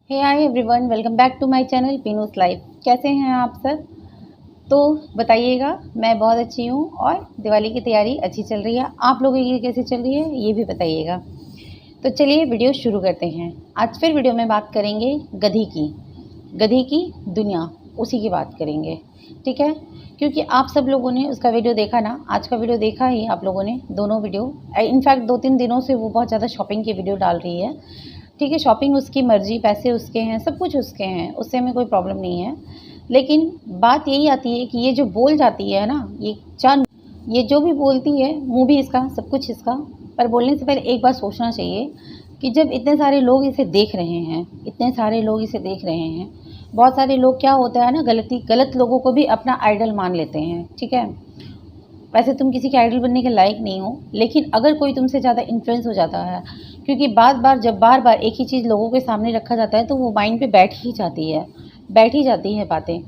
Hey hi everyone, welcome back to my channel पीनूस life. कैसे हैं आप सब? तो बताइएगा। मैं बहुत अच्छी हूँ और दिवाली की तैयारी अच्छी चल रही है। आप लोगों की कैसी चल रही है ये भी बताइएगा। तो चलिए वीडियो शुरू करते हैं। आज फिर वीडियो में बात करेंगे गधी की दुनिया, उसी की बात करेंगे। ठीक है, क्योंकि आप सब लोगों ने उसका वीडियो देखा ना, आज का वीडियो देखा ही आप लोगों ने, दोनों वीडियो। इनफैक्ट 2-3 दिनों से वो बहुत ज़्यादा शॉपिंग की वीडियो डाल रही है। ठीक है, शॉपिंग उसकी मर्ज़ी, पैसे उसके हैं, सब कुछ उसके हैं, उससे हमें कोई प्रॉब्लम नहीं है। लेकिन बात यही आती है कि ये जो बोल जाती है ना, ये जो भी बोलती है, मुँह भी इसका, सब कुछ इसका। पर बोलने से पहले एक बात सोचना चाहिए कि जब इतने सारे लोग इसे देख रहे हैं, बहुत सारे लोग, क्या होता है ना, गलत लोगों को भी अपना आइडल मान लेते हैं। ठीक है, वैसे तुम किसी के आइडल बनने के लायक नहीं हो, लेकिन अगर कोई तुमसे ज़्यादा इन्फ्लुएंस हो जाता है, क्योंकि जब बार बार एक ही चीज़ लोगों के सामने रखा जाता है तो वो माइंड पे बैठ ही जाती है बातें।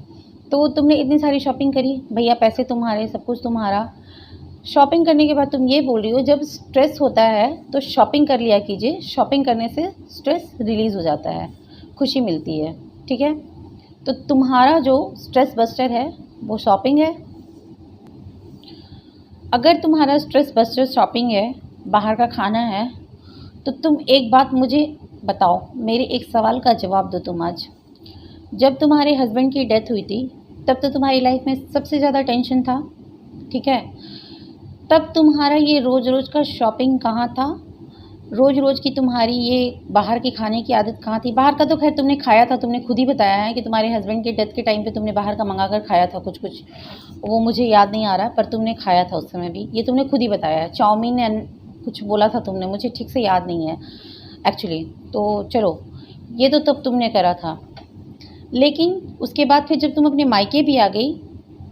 तो तुमने इतनी सारी शॉपिंग करी, भैया पैसे तुम्हारे, सब कुछ तुम्हारा। शॉपिंग करने के बाद तुम ये बोल रही हो जब स्ट्रेस होता है तो शॉपिंग कर लिया कीजिए, शॉपिंग करने से स्ट्रेस रिलीज़ हो जाता है, खुशी मिलती है। ठीक है, तो तुम्हारा जो स्ट्रेस बस्टर है वो शॉपिंग है। अगर तुम्हारा स्ट्रेस बस्टर शॉपिंग है, बाहर का खाना है, तो तुम एक बात मुझे बताओ, मेरे एक सवाल का जवाब दो तुम आज। जब तुम्हारे हस्बैंड की डेथ हुई थी तब तो तुम्हारी लाइफ में सबसे ज़्यादा टेंशन था। ठीक है, तब तुम्हारा ये रोज़ रोज़ का शॉपिंग कहाँ था? रोज़ रोज़ की तुम्हारी ये बाहर के खाने की आदत कहाँ थी? बाहर का तो खैर तुमने खाया था, तुमने खुद ही बताया है कि तुम्हारे हस्बैंड के डेथ के टाइम पे तुमने बाहर का मंगा कर खाया था कुछ कुछ, वो मुझे याद नहीं आ रहा, पर तुमने खाया था उस समय भी, ये तुमने खुद ही बताया है। चाउमीन एंड कुछ बोला था तुमने, मुझे ठीक से याद नहीं है एक्चुअली। तो चलो, ये तो तब तुमने करा था। लेकिन उसके बाद फिर जब तुम अपने मायके भी आ गई,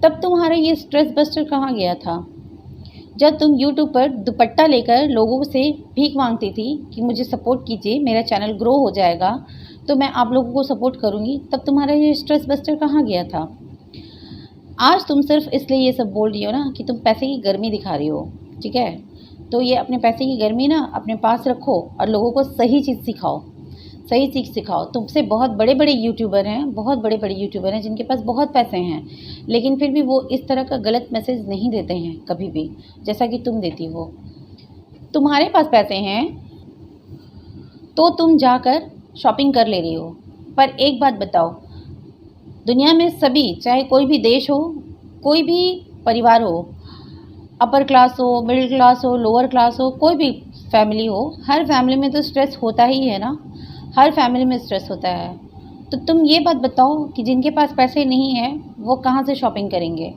तब तुम्हारा ये स्ट्रेस बस्टर कहाँ गया था? जब तुम यूट्यूब पर दुपट्टा लेकर लोगों से भीख मांगती थी कि मुझे सपोर्ट कीजिए, मेरा चैनल ग्रो हो जाएगा तो मैं आप लोगों को सपोर्ट करूँगी, तब तुम्हारा ये स्ट्रेस बस्टर कहाँ गया था? आज तुम सिर्फ इसलिए ये सब बोल रही हो ना कि तुम पैसे की गर्मी दिखा रही हो। ठीक है, तो ये अपने पैसे की गर्मी ना अपने पास रखो और लोगों को सही चीज़ सिखाओ, सही चीज़ सिखाओ। तुमसे बहुत बड़े बड़े यूट्यूबर हैं जिनके पास बहुत पैसे हैं, लेकिन फिर भी वो इस तरह का गलत मैसेज नहीं देते हैं कभी भी, जैसा कि तुम देती हो। तुम्हारे पास पैसे हैं तो तुम जाकर शॉपिंग कर ले रही हो, पर एक बात बताओ, दुनिया में सभी, चाहे कोई भी देश हो, कोई भी परिवार हो, अपर क्लास हो, मिडिल क्लास हो, लोअर क्लास हो, कोई भी फैमिली हो, हर फैमिली में तो स्ट्रेस होता ही है ना, हर फैमिली में स्ट्रेस होता है। तो तुम ये बात बताओ कि जिनके पास पैसे नहीं हैं वो कहाँ से शॉपिंग करेंगे,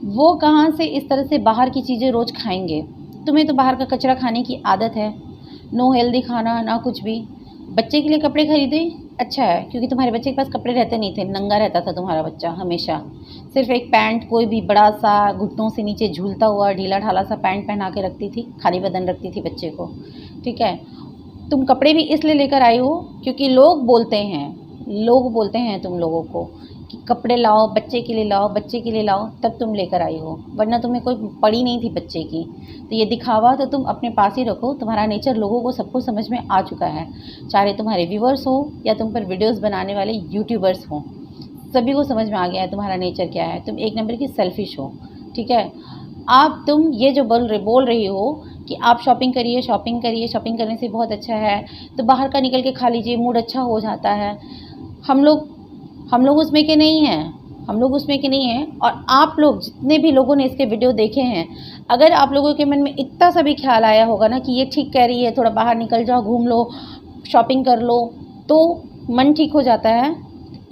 वो कहाँ से इस तरह से बाहर की चीज़ें रोज़ खाएंगे? तुम्हें तो बाहर का कचरा खाने की आदत है, नो हेल्दी खाना ना कुछ भी। बच्चे के लिए कपड़े खरीदे, अच्छा है, क्योंकि तुम्हारे बच्चे के पास कपड़े रहते नहीं थे, नंगा रहता था तुम्हारा बच्चा हमेशा। सिर्फ एक पैंट, कोई भी बड़ा सा घुटनों से नीचे झूलता हुआ ढीला ढाला सा पैंट पहना के रखती थी, खाली बदन रखती थी बच्चे को। ठीक है, तुम कपड़े भी इसलिए लेकर आई हो क्योंकि लोग बोलते हैं तुम लोगों को कि कपड़े लाओ, बच्चे के लिए लाओ, तब तुम लेकर आई हो, वरना तुम्हें कोई पड़ी नहीं थी बच्चे की। तो ये दिखावा तो तुम अपने पास ही रखो, तुम्हारा नेचर लोगों को सबको समझ में आ चुका है, चाहे तुम्हारे व्यूवर्स हो या तुम पर वीडियोज़ बनाने वाले यूट्यूबर्स हों, सभी को समझ में आ गया है तुम्हारा नेचर क्या है। तुम एक नंबर की सेल्फिश हो। ठीक है, आप तुम ये जो बोल रही हो कि आप शॉपिंग करिए, शॉपिंग करने से बहुत अच्छा है, तो बाहर का निकल के खा लीजिए, मूड अच्छा हो जाता है। हम लोग उसमें के नहीं हैं। और आप लोग जितने भी लोगों ने इसके वीडियो देखे हैं, अगर आप लोगों के मन में इतना सा भी ख्याल आया होगा ना कि ये ठीक कह रही है, थोड़ा बाहर निकल जाओ, घूम लो, शॉपिंग कर लो, तो मन ठीक हो जाता है।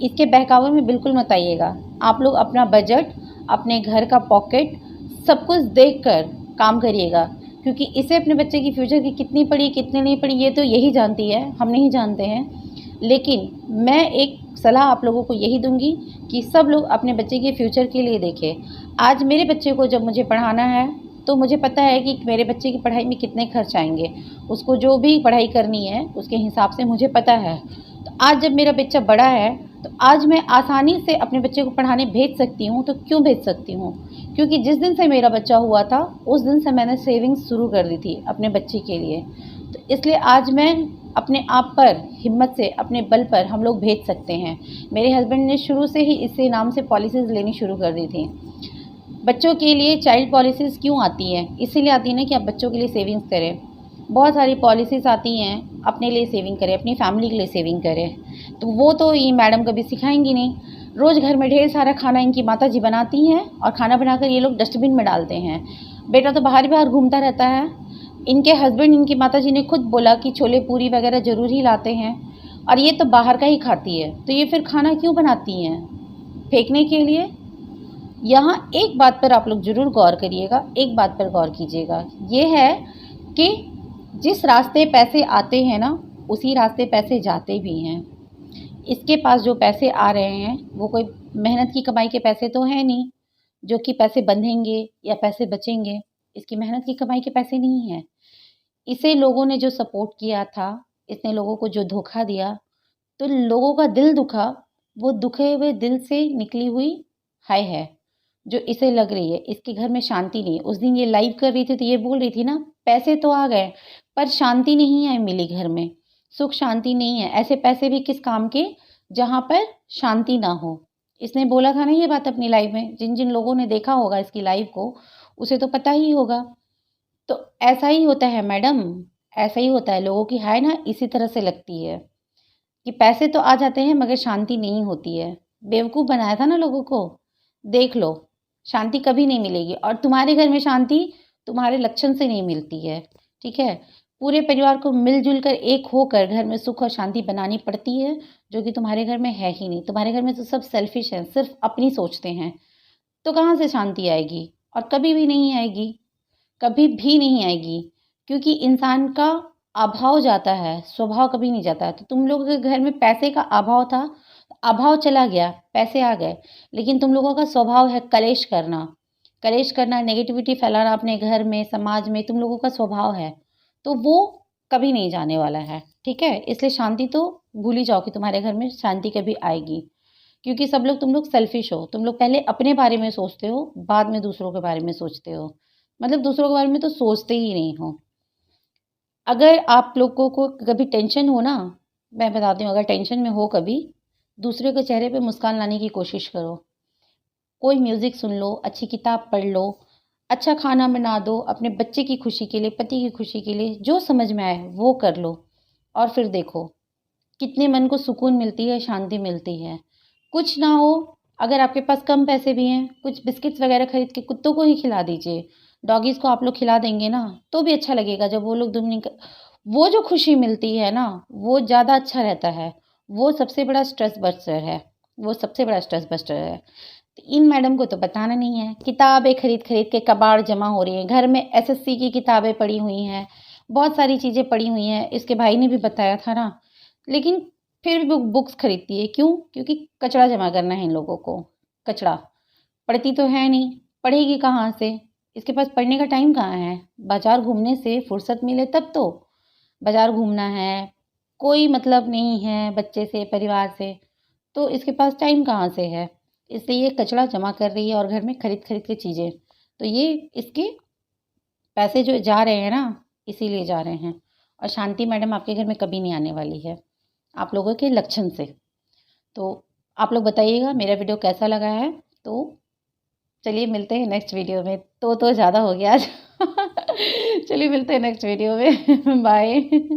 इसके बहकावे में बिल्कुल मत आइएगा। आप लोग अपना बजट, अपने घर का पॉकेट, सब कुछ देख कर काम करिएगा, क्योंकि इसे अपने बच्चे की फ्यूचर की कितनी पड़ी कितनी नहीं पड़ी ये तो यही जानती है, हम नहीं जानते हैं। लेकिन मैं एक सलाह आप लोगों को यही दूंगी कि सब लोग अपने बच्चे के फ्यूचर के लिए देखें। आज मेरे बच्चे को जब मुझे पढ़ाना है तो मुझे पता है कि मेरे बच्चे की पढ़ाई में कितने खर्च आएंगे, उसको जो भी पढ़ाई करनी है उसके हिसाब से मुझे पता है। तो आज जब मेरा बच्चा बड़ा है तो आज मैं आसानी से अपने बच्चे को पढ़ाने भेज सकती हूँ। तो क्यों भेज सकती हूँ? क्योंकि जिस दिन से मेरा बच्चा हुआ था उस दिन से मैंने सेविंग्स शुरू कर दी थी अपने बच्चे के लिए। तो इसलिए आज मैं अपने आप पर हिम्मत से अपने बल पर हम लोग भेज सकते हैं। मेरे हस्बैंड ने शुरू से ही इसी नाम से पॉलिसीज़ लेनी शुरू कर दी थी। बच्चों के लिए चाइल्ड पॉलिसीज़ क्यों आती हैं? इसीलिए आती है ना कि आप बच्चों के लिए सेविंग्स करें। बहुत सारी पॉलिसीज़ आती हैं, अपने लिए सेविंग करें, अपनी फैमिली के लिए सेविंग करें। तो वो तो ये मैडम कभी सिखाएंगी नहीं। रोज़ घर में ढेर सारा खाना इनकी माताजी बनाती हैं और खाना बनाकर ये लोग डस्टबिन में डालते हैं। बेटा तो बाहर ही बाहर घूमता रहता है। इनके हस्बैंड, इनकी माताजी ने खुद बोला कि छोले पूरी वगैरह ज़रूर ही लाते हैं और ये तो बाहर का ही खाती है। तो ये फिर खाना क्यों बनाती हैं? फेंकने के लिए? यहाँ एक बात पर आप लोग ज़रूर गौर करिएगा, एक बात पर गौर कीजिएगा, ये है कि जिस रास्ते पैसे आते हैं ना, उसी रास्ते पैसे जाते भी हैं। इसके पास जो पैसे आ रहे हैं वो कोई मेहनत की कमाई के पैसे तो हैं नहीं, जो कि पैसे बंधेंगे या पैसे बचेंगे। इसकी मेहनत की कमाई के पैसे नहीं हैं। इसे लोगों ने जो सपोर्ट किया था, इसने लोगों को जो धोखा दिया, तो लोगों का दिल दुखा, वो दुखे हुए दिल से निकली हुई हाय है जो इसे लग रही है। इसके घर में शांति नहीं है। उस दिन ये लाइव कर रही थी तो ये बोल रही थी ना, पैसे तो आ गए पर शांति नहीं है मिली घर में, सुख शांति नहीं है। ऐसे पैसे भी किस काम के जहाँ पर शांति ना हो। इसने बोला था ना ये बात अपनी लाइव में। जिन जिन लोगों ने देखा होगा इसकी लाइव को उसे तो पता ही होगा। तो ऐसा ही होता है मैडम, ऐसा ही होता है। लोगों की हाय ना इसी तरह से लगती है कि पैसे तो आ जाते हैं मगर शांति नहीं होती है। बेवकूफ़ बनाया था ना लोगों को। देख लो, शांति कभी नहीं मिलेगी और तुम्हारे घर में शांति तुम्हारे लक्षण से नहीं मिलती है, ठीक है? पूरे परिवार को मिलजुल कर एक होकर घर में सुख और शांति बनानी पड़ती है, जो कि तुम्हारे घर में है ही नहीं। तुम्हारे घर में तो सब सेल्फिश हैं, सिर्फ अपनी सोचते हैं। तो कहाँ से शांति आएगी? और कभी भी नहीं आएगी, कभी भी नहीं आएगी, क्योंकि इंसान का अभाव जाता है, स्वभाव कभी नहीं जाता। तो तुम लोगों के घर में पैसे का अभाव था, अभाव चला गया, पैसे आ गए, लेकिन तुम लोगों का स्वभाव है कलेश करना, नेगेटिविटी फैलाना अपने घर में, समाज में, तुम लोगों का स्वभाव है। तो वो कभी नहीं जाने वाला है, ठीक है? इसलिए शांति तो भूल ही जाओ कि तुम्हारे घर में शांति कभी आएगी, क्योंकि सब लोग, तुम लोग सेल्फिश हो। तुम लोग पहले अपने बारे में सोचते हो, बाद में दूसरों के बारे में सोचते हो। मतलब दूसरों के बारे में तो सोचते ही नहीं हो। अगर आप लोगों को कभी टेंशन हो ना, मैं बताती हूँ, अगर टेंशन में हो कभी, दूसरे के चेहरे पे मुस्कान लाने की कोशिश करो। कोई म्यूज़िक सुन लो, अच्छी किताब पढ़ लो, अच्छा खाना बना दो, अपने बच्चे की खुशी के लिए, पति की खुशी के लिए, जो समझ में आए वो कर लो और फिर देखो कितने मन को सुकून मिलती है, शांति मिलती है। कुछ ना हो, अगर आपके पास कम पैसे भी हैं, कुछ बिस्किट्स वगैरह खरीद के कुत्तों को ही खिला दीजिए। डॉगीज़ को आप लोग खिला देंगे ना, तो भी अच्छा लगेगा। जब वो लोग वो जो खुशी मिलती है ना, वो ज़्यादा अच्छा रहता है। वो सबसे बड़ा स्ट्रेस बस्टर है, वो सबसे बड़ा स्ट्रेस बस्टर है। तो इन मैडम को तो बताना नहीं है। किताबें खरीद-खरीद के कबाड़ जमा हो रही हैं। घर में एसएससी की किताबें पड़ी हुई हैं, बहुत सारी चीज़ें पड़ी हुई हैं। इसके भाई ने भी बताया था ना, लेकिन फिर भी बुक्स खरीदती है। क्यों? क्योंकि कचरा जमा करना है इन लोगों को, कचरा। पढ़ती तो है नहीं, पढ़ेगी कहाँ से? इसके पास पढ़ने का टाइम कहाँ है? बाज़ार घूमने से फुर्सत मिले तब तो। बाज़ार घूमना है, कोई मतलब नहीं है बच्चे से, परिवार से, तो इसके पास टाइम कहाँ से है? इसलिए ये कचरा जमा कर रही है और घर में खरीद-खरीद के चीज़ें। तो ये इसके पैसे जो जा रहे हैं ना, इसीलिए जा रहे हैं। और शांति मैडम आपके घर में कभी नहीं आने वाली है, आप लोगों के लक्षण से। तो आप लोग बताइएगा मेरा वीडियो कैसा लगा है। तो चलिए मिलते हैं नेक्स्ट वीडियो में। तो ज़्यादा हो गया आज। चलिए मिलते हैं नेक्स्ट वीडियो में। बाय।